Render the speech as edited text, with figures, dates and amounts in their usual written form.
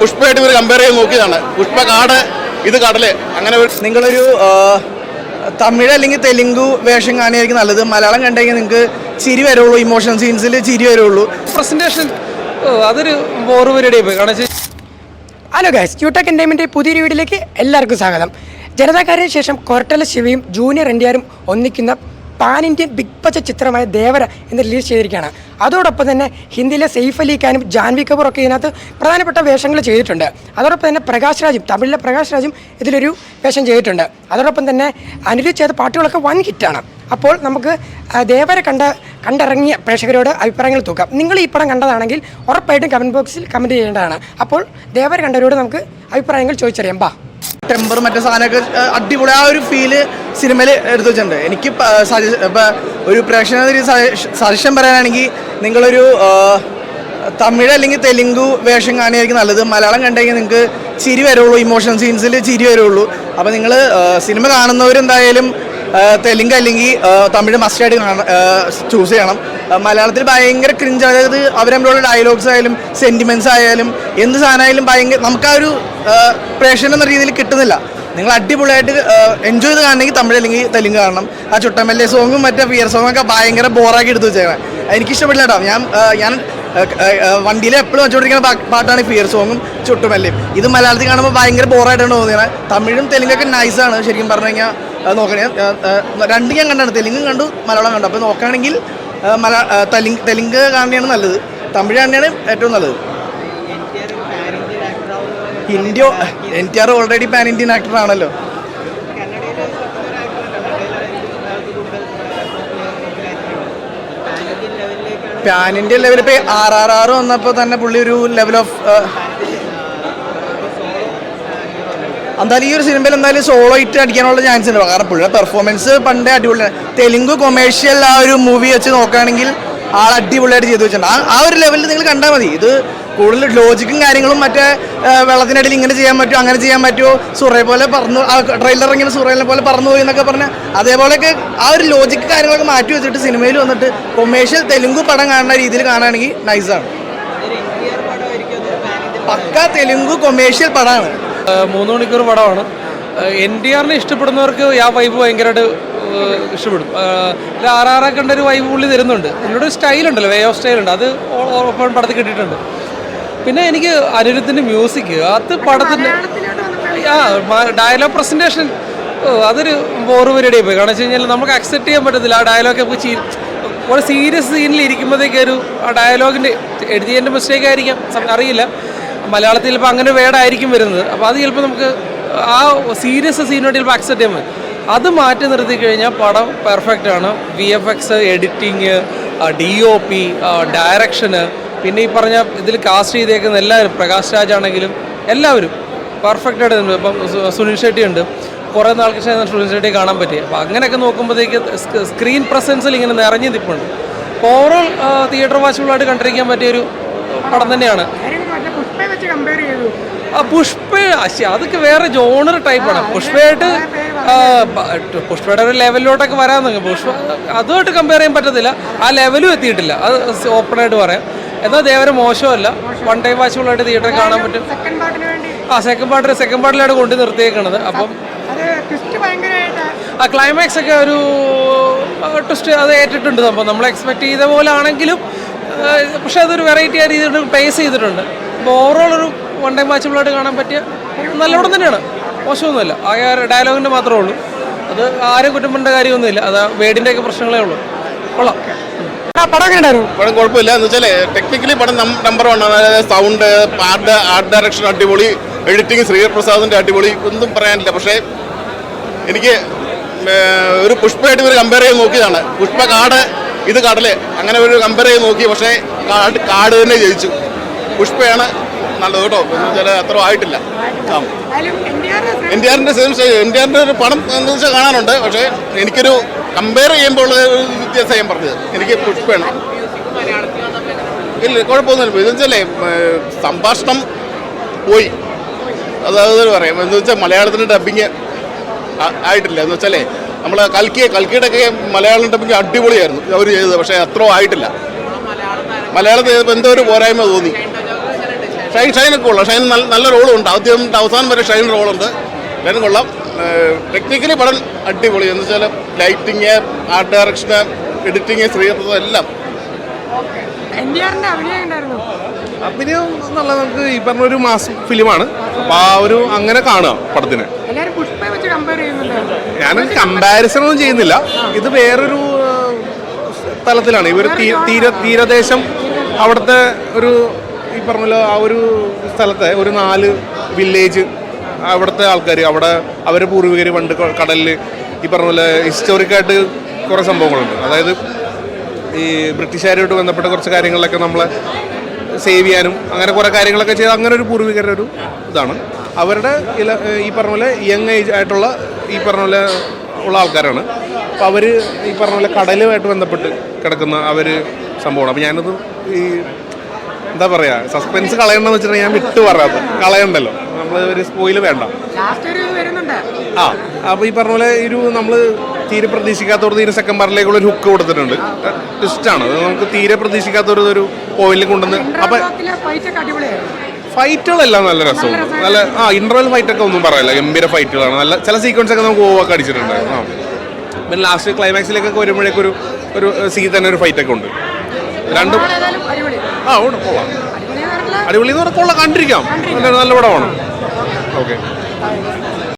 പുഷ്പയായിട്ട് ഇവർ കമ്പയർ ചെയ്ത് നോക്കിയതാണ്. പുഷ്പ കാട്, ഇത് കടല്. അങ്ങനെ നിങ്ങളൊരു തമിഴ് അല്ലെങ്കിൽ തെലുങ്കു വേഷം കാണുകയായിരിക്കും നല്ലത്. മലയാളം കണ്ടുകഴിഞ്ഞാൽ നിങ്ങൾക്ക് ചിരി വരുള്ളൂ, ഇമോഷൻ സീൻസിൽ ചിരി വരുള്ളൂ. പ്രസന്റേഷൻ അതൊരു ബോറ് പരിപാടിയായി പോയി. കാരണം ഹലോ ഗൈസ്, ക്യൂടെക് എൻ്റർടൈൻമെൻറ്റ് പുതിയൊരു വീഡിയോയിലേക്ക് എല്ലാവർക്കും സ്വാഗതം. ജനതാക്കാരന് ശേഷം കൊരട്ടല ശിവയും ജൂനിയർ എൻടിആറും ഒന്നിക്കുന്ന പാൻ ഇന്ത്യൻ ബിഗ് ബഡ്ജറ്റ് ചിത്രമായ ദേവര എന്ന് റിലീസ് ചെയ്തിരിക്കുകയാണ്. അതോടൊപ്പം തന്നെ ഹിന്ദിയിലെ സെയ്ഫ് അലി ഖാനും ജാൻവി കപൂർ ഒക്കെ ഇതിനകത്ത് പ്രധാനപ്പെട്ട വേഷങ്ങൾ ചെയ്തിട്ടുണ്ട്. അതോടൊപ്പം തന്നെ പ്രകാശ് രാജും, തമിഴിലെ പ്രകാശ് രാജും ഇതിലൊരു വേഷം ചെയ്തിട്ടുണ്ട്. അതോടൊപ്പം തന്നെ അനിരുദ്ധ് ചെയ്ത പാട്ടുകളൊക്കെ വൻ ഹിറ്റാണ്. അപ്പോൾ നമുക്ക് ദേവര കണ്ടിറങ്ങിയ പ്രേക്ഷകരോട് അഭിപ്രായങ്ങൾ തൂക്കാം. നിങ്ങൾ ഈ പടം കണ്ടതാണെങ്കിൽ ഉറപ്പായിട്ടും കമൻറ്റ് ബോക്സിൽ കമൻറ്റ് ചെയ്യേണ്ടതാണ്. അപ്പോൾ ദേവര കണ്ടവരോട് നമുക്ക് അഭിപ്രായങ്ങൾ ചോദിച്ചറിയാം. ടെമ്പർ മറ്റേ സാധനമൊക്കെ അടിപൊളി, ആ ഒരു ഫീല് സിനിമയിൽ എടുത്തു വെച്ചിട്ടുണ്ട്. എനിക്ക് ഇപ്പം ഒരു പ്രേക്ഷകന് സജഷൻ പറയാനാണെങ്കിൽ നിങ്ങളൊരു തമിഴ് അല്ലെങ്കിൽ തെലുങ്കു വേഷം കാണുകയായിരിക്കും നല്ലത്. മലയാളം കണ്ടുകഴിഞ്ഞാൽ നിങ്ങൾക്ക് ചിരി വരുള്ളൂ, ഇമോഷൻ സീൻസിൽ ചിരി വരുള്ളൂ. അപ്പോൾ നിങ്ങൾ സിനിമ കാണുന്നവരെന്തായാലും തെലുങ്ക് അല്ലെങ്കിൽ തമിഴ് മസ്റ്റായിട്ട് ചൂസ് ചെയ്യണം. മലയാളത്തിൽ ഭയങ്കര ക്രിഞ്ച്, അതായത് അവരമ്മളുടെ ഡയലോഗ്സ് ആയാലും സെൻറ്റിമെൻറ്റ്സ് ആയാലും എന്ത് സാധനമായാലും ഭയങ്കര നമുക്ക് ആ ഒരു പ്രേക്ഷകൻ എന്ന രീതിയിൽ കിട്ടുന്നില്ല. നിങ്ങൾ അടിപൊളിയായിട്ട് എൻജോയ് ചെയ്ത് കാണണമെങ്കിൽ തമിഴ് അല്ലെങ്കിൽ തെലുങ്ക് കാണണം. ആ ചുട്ടമല്ലേ സോങ്ങും മറ്റേ ഫിയർ സോങ്ങൊക്കെ ഭയങ്കര ബോറാക്കി എടുത്ത് വെച്ചേക്കണം. എനിക്കിഷ്ടപ്പെട്ടില്ല കേട്ടോ. ഞാൻ വണ്ടിയിൽ എപ്പോഴും വെച്ചുകൊണ്ടിരിക്കുന്ന പാട്ടാണ് ഫിയർ സോങ്ങും ചുട്ടുമല്ലേയും. ഇത് മലയാളത്തിൽ കാണുമ്പോൾ ഭയങ്കര ബോറായിട്ടാണ് തോന്നിയത്. തമിഴും തെലുങ്കൊക്കെ നൈസാണ് ശരിക്കും പറഞ്ഞു കഴിഞ്ഞാൽ. നോക്കണേ, രണ്ടും ഞാൻ കണ്ടാണ്, തെലുങ്കും കണ്ടു മലയാളം കണ്ടു. അപ്പോൾ നോക്കുകയാണെങ്കിൽ തെലുങ്ക് കാണുകയാണ് നല്ലത്, തമിഴ് തന്നെയാണ് ഏറ്റവും നല്ലത്. NTR already pan Indian actor ആണല്ലോ. പാൻ ഇന്ത്യൻ ലെവലിൽ ഇപ്പോൾ RRR വന്നപ്പോൾ തന്നെ പുള്ളി ഒരു ലെവൽ ഓഫ് എന്തായാലും ഈ ഒരു സിനിമയിൽ എന്തായാലും സോളോ ഹിറ്റ് അടിക്കാനുള്ള ചാൻസ് ഉണ്ട്. കാരണം പുള്ളിയുടെ പെർഫോമൻസ് പണ്ടേ അടിപൊളിയാണ്. തെലുങ്ക് കൊമേഴ്ഷ്യൽ ആ ഒരു മൂവി വെച്ച് നോക്കുകയാണെങ്കിൽ ആൾ അടിപൊളിയായിട്ട് ചെയ്തു വെച്ചിട്ടുണ്ട്. ആ ഒരു ലെവലിൽ നിങ്ങൾ കണ്ടാൽ മതി. ഇത് കൂടുതൽ ലോജിക്കും കാര്യങ്ങളും മറ്റേ വെള്ളത്തിനടിയിൽ ഇങ്ങനെ ചെയ്യാൻ പറ്റുമോ അങ്ങനെ ചെയ്യാൻ പറ്റുമോ, സുറയെ പോലെ പറന്നു, ആ ട്രെയിലർ ഇങ്ങനെ സുറയെ പോലെ പറന്നു പോയി എന്നൊക്കെ പറഞ്ഞാൽ അതേപോലെയൊക്കെ ആ ഒരു ലോജിക്ക് കാര്യങ്ങളൊക്കെ മാറ്റി വെച്ചിട്ട് സിനിമയിൽ വന്നിട്ട് കൊമേഴ്ഷ്യൽ തെലുങ്ക് പടം കാണുന്ന രീതിയിൽ കാണുകയാണെങ്കിൽ നൈസാണ്. പക്ക തെലുങ്ക് കൊമേഴ്ഷ്യൽ പടമാണ്. 3 മണിക്കൂർ പടമാണ്. NTRനെ ഇഷ്ടപ്പെടുന്നവർക്ക് ആ വൈബ് ഭയങ്കരമായിട്ട് ഇഷ്ടപ്പെടും. RRR കണ്ടൊരു വൈബ് പുള്ളി തരുന്നുണ്ട്. പുള്ളിയുടെ ഒരു സ്റ്റൈലുണ്ടല്ലോ, വേ ഓഫ് സ്റ്റൈലുണ്ട്, അത് ഓപ്പൺ പടത്തിൽ കിട്ടിയിട്ടുണ്ട്. പിന്നെ എനിക്ക് അനിരുദ്ധിൻ്റെ മ്യൂസിക്, അത് പടത്തിൻ്റെ ഡയലോഗ് പ്രസൻറ്റേഷൻ അതൊരു ബോറ് പരിപാടിയായി പോയി. കാരണം വെച്ച് കഴിഞ്ഞാൽ നമുക്ക് അക്സെപ്റ്റ് ചെയ്യാൻ പറ്റത്തില്ല. ആ ഡയലോഗൊക്കെ ഒരു സീരിയസ് സീനിൽ ഇരിക്കുമ്പോഴത്തേക്കൊരു ആ ഡയലോഗിൻ്റെ എഴുതിയതിൻ്റെ മിസ്റ്റേക്ക് ആയിരിക്കാം, അറിയില്ല. മലയാളത്തിൽ ചിലപ്പോൾ അങ്ങനെ വേർഡായിരിക്കും വരുന്നത്. അപ്പോൾ അത് ചിലപ്പോൾ നമുക്ക് ആ സീരിയസ് സീനോട്ട് ചിലപ്പോൾ അക്സെപ്റ്റ് ചെയ്യാൻ പറ്റും. അത് മാറ്റി നിർത്തി കഴിഞ്ഞാൽ പടം പെർഫെക്റ്റ് ആണ്. VFX, എഡിറ്റിങ്, DOP, ഡയറക്ഷന്, പിന്നെ ഈ പറഞ്ഞ ഇതിൽ കാസ്റ്റ് ചെയ്തേക്കുന്ന എല്ലാവരും, പ്രകാശ് രാജ് ആണെങ്കിലും എല്ലാവരും പെർഫെക്റ്റായിട്ട് ഉണ്ട്. ഇപ്പം സുനിൽ ഷെട്ടി ഉണ്ട്, കുറേ നാൾക്ക് ശേഷം സുനിൽ ഷെട്ടി കാണാൻ പറ്റി. അപ്പോൾ അങ്ങനെയൊക്കെ നോക്കുമ്പോഴത്തേക്ക് സ്ക്രീൻ പ്രസൻസിൽ ഇങ്ങനെ നിറഞ്ഞു നിൽപ്പുണ്ട്. ഓവറോൾ തിയേറ്റർ വാച്ചബിളായിട്ട് കണ്ടിരിക്കാൻ പറ്റിയൊരു പടം തന്നെയാണ്. പുഷ്പ അതൊക്കെ വേറെ ജോണർ ടൈപ്പാണ്. പുഷ്പയുടെ ഒരു ലെവലിലോട്ടൊക്കെ വരാൻ തുടങ്ങി. അതുമായിട്ട് കമ്പയർ ചെയ്യാൻ പറ്റത്തില്ല, ആ ലെവലും എത്തിയിട്ടില്ല, അത് ഓപ്പണായിട്ട് പറയാം. എന്നാൽ ദേവര മോശമല്ല, വൺ ടൈം വാച്ചബിളായിട്ട് തിയേറ്ററിൽ കാണാൻ പറ്റും. സെക്കൻഡ് പാർട്ടിലാണ് കൊണ്ടു നിർത്തിയേക്കണത്. അപ്പം ആ ക്ലൈമാക്സ് ഒക്കെ ഒരു ട്വിസ്റ്റ് അത് ഏറ്റിട്ടുണ്ട്. അപ്പോൾ നമ്മൾ എക്സ്പെക്ട് ചെയ്ത പോലെ ആണെങ്കിലും പക്ഷെ അതൊരു വെറൈറ്റി ആ രീതിയിൽ പ്ലേസ് ചെയ്തിട്ടുണ്ട്. അപ്പോൾ ഓവറോൾ ഒരു വൺ ടൈം വാച്ചബിളായിട്ട് കാണാൻ പറ്റിയ നല്ല പടം തന്നെയാണ്, മോശമൊന്നുമില്ല. ആ ഡയലോഗിൻ്റെ മാത്രമേ ഉള്ളൂ, അത് ആരും കുറ്റം ചെയ്യേണ്ട കാര്യമൊന്നുമില്ല. അത് വേടിൻ്റെ ഒക്കെ പ്രശ്നങ്ങളേ ഉള്ളൂ. കൊള്ളാം. പടം കുഴപ്പമില്ല. എന്ന് വെച്ചാൽ ടെക്നിക്കലി പടം നമ്പർ 1 ആണ്. സൗണ്ട്, ആർട്ട് ഡയറക്ഷൻ അടിപൊളി, എഡിറ്റിംഗ് ശ്രീപ്രസാദിൻ്റെ അടിപൊളി, ഒന്നും പറയാനില്ല. പക്ഷേ എനിക്ക് ഒരു പുഷ്പയായിട്ട് ഇവർ കമ്പയർ ചെയ്ത് നോക്കിയതാണ്. പുഷ്പ കാട്, ഇത് കടല്. അങ്ങനെ ഒരു കമ്പയർ ചെയ്ത് നോക്കി. പക്ഷേ കാട് തന്നെ ജയിച്ചു. പുഷ്പയാണ് നല്ലത് കേട്ടോ. എന്ന് വെച്ചാൽ അത്ര ആയിട്ടില്ല. NTRൻ്റെ ഒരു പടം എന്ന് വെച്ചാൽ കാണാനുണ്ട്. പക്ഷേ എനിക്കൊരു കമ്പയർ ചെയ്യുമ്പോൾ ഒരു വ്യത്യാസം ഞാൻ പറഞ്ഞത്. എനിക്ക് പുഷ്പയാണ്. ഇല്ല, കുഴപ്പമൊന്നുമില്ല. ഇതെന്ന് വെച്ചാലേ സംഭാഷണം പോയി, അതായത് പറയാം. എന്ന് വെച്ചാൽ മലയാളത്തിൻ്റെ ഡബിങ് ആയിട്ടില്ല. എന്ന് വെച്ചാലേ നമ്മൾ കൽക്കിയുടെ ഒക്കെ മലയാളം ഡബിങ് അടിപൊളിയായിരുന്നു അവർ ചെയ്തത്. പക്ഷേ അത്ര ആയിട്ടില്ല. മലയാളത്തിൽ എന്തോ ഒരു പോരായ്മ തോന്നി. ഷൈനൊക്കെ കൊള്ളാം. ഷൈൻ നല്ല റോളും ഉണ്ട്. ആദ്യം അവസാനം വരെ ഷൈൻ റോളുണ്ട്. ഷൈൻ കൊള്ളാം. ടെക്നിക്കലി പടം അടിപൊളി. എന്ന് വെച്ചാൽ lighting, art direction, editing, Sreeprasad എല്ലാം. NTR-ന്റെ അഭിനയം ഉണ്ടായിരുന്നു. അഭിനയം നല്ല, നമുക്ക് ഈ പറഞ്ഞ ഒരു മാസ് ഫിലിമാണ്. അപ്പോൾ ആ ഒരു അങ്ങനെ കാണുക പടത്തിന്. എല്ലാവരും പുഷ്പയെ വെച്ച് കമ്പയർ ചെയ്യുന്നുണ്ട്. ഞാൻ കമ്പാരിസൺ ഒന്നും ചെയ്യുന്നില്ല. ഇത് വേറൊരു തലത്തിലാണ്. ഇവർ തീരദേശം, അവിടുത്തെ ഒരു ഈ പറഞ്ഞ ആ ഒരു സ്ഥലത്തെ ഒരു 4 വില്ലേജ്, അവിടുത്തെ ആൾക്കാർ, അവിടെ അവരുടെ പൂർവികർ പണ്ട് കടലിൽ ഈ പറഞ്ഞ പോലെ ഹിസ്റ്റോറിക്കായിട്ട് കുറേ സംഭവങ്ങളുണ്ട്. അതായത് ഈ ബ്രിട്ടീഷുകാരുമായിട്ട് ബന്ധപ്പെട്ട കുറച്ച് കാര്യങ്ങളിലൊക്കെ നമ്മളെ സേവ് ചെയ്യാനും അങ്ങനെ കുറേ കാര്യങ്ങളൊക്കെ ചെയ്ത് അങ്ങനെ ഒരു പൂർവികരുടെ ഒരു ഇതാണ്. അവരുടെ ഈ പറഞ്ഞ പോലെ യങ് ഏജ് ആയിട്ടുള്ള ഈ പറഞ്ഞ പോലെ ഉള്ള ആൾക്കാരാണ്. അപ്പോൾ അവർ ഈ പറഞ്ഞ പോലെ കടലുമായിട്ട് ബന്ധപ്പെട്ട് കിടക്കുന്ന അവർ സംഭവമാണ്. അപ്പോൾ ഞാനത് ഈ എന്താ പറയുക, സസ്പെൻസ് കളയണമെന്ന് വെച്ചിട്ടുണ്ടെങ്കിൽ ഞാൻ വിട്ടു പറയാത്ത കളയണ്ടല്ലോ, നമ്മൾ ഒരു സ്പോയിൽ വേണ്ട. ആ അപ്പോൾ ഈ പറഞ്ഞ പോലെ ഒരു നമ്മൾ തീരെ പ്രതീക്ഷിക്കാത്തവർക്ക് തീരെ സെക്കൻഡ് പാർട്ടിലേക്കുള്ള ഒരു ഹുക്ക് കൊടുത്തിട്ടുണ്ട്. ട്വിസ്റ്റാണ് അത്, നമുക്ക് തീരെ പ്രതീക്ഷിക്കാത്തൊരു പോയിന്റിൽ കൊണ്ടുവന്ന്. അപ്പം ഫൈറ്റുകളെല്ലാം നല്ല രസമാണ്. നല്ല ഇന്റർവെൽ ഫൈറ്റൊക്കെ ഒന്നും പറയില്ല, ഗംഭീര ഫൈറ്റുകളാണ്. നല്ല ചില സീക്വൻസ് ഒക്കെ നമുക്ക് ഓവൊക്കെ അടിച്ചിട്ടുണ്ട്. പിന്നെ ലാസ്റ്റ് ക്ലൈമാക്സിലേക്കൊക്കെ വരുമ്പോഴേക്കൊരു സീ തന്നെ ഒരു ഫൈറ്റൊക്കെ ഉണ്ട്. രണ്ടും ഉണ്ട്, കൊള്ളാം. അടിപൊളി എന്ന് പറഞ്ഞാൽ കൊള്ളാം, കണ്ടിരിക്കാം. നല്ല പടമാണ്. ഓക്കെ.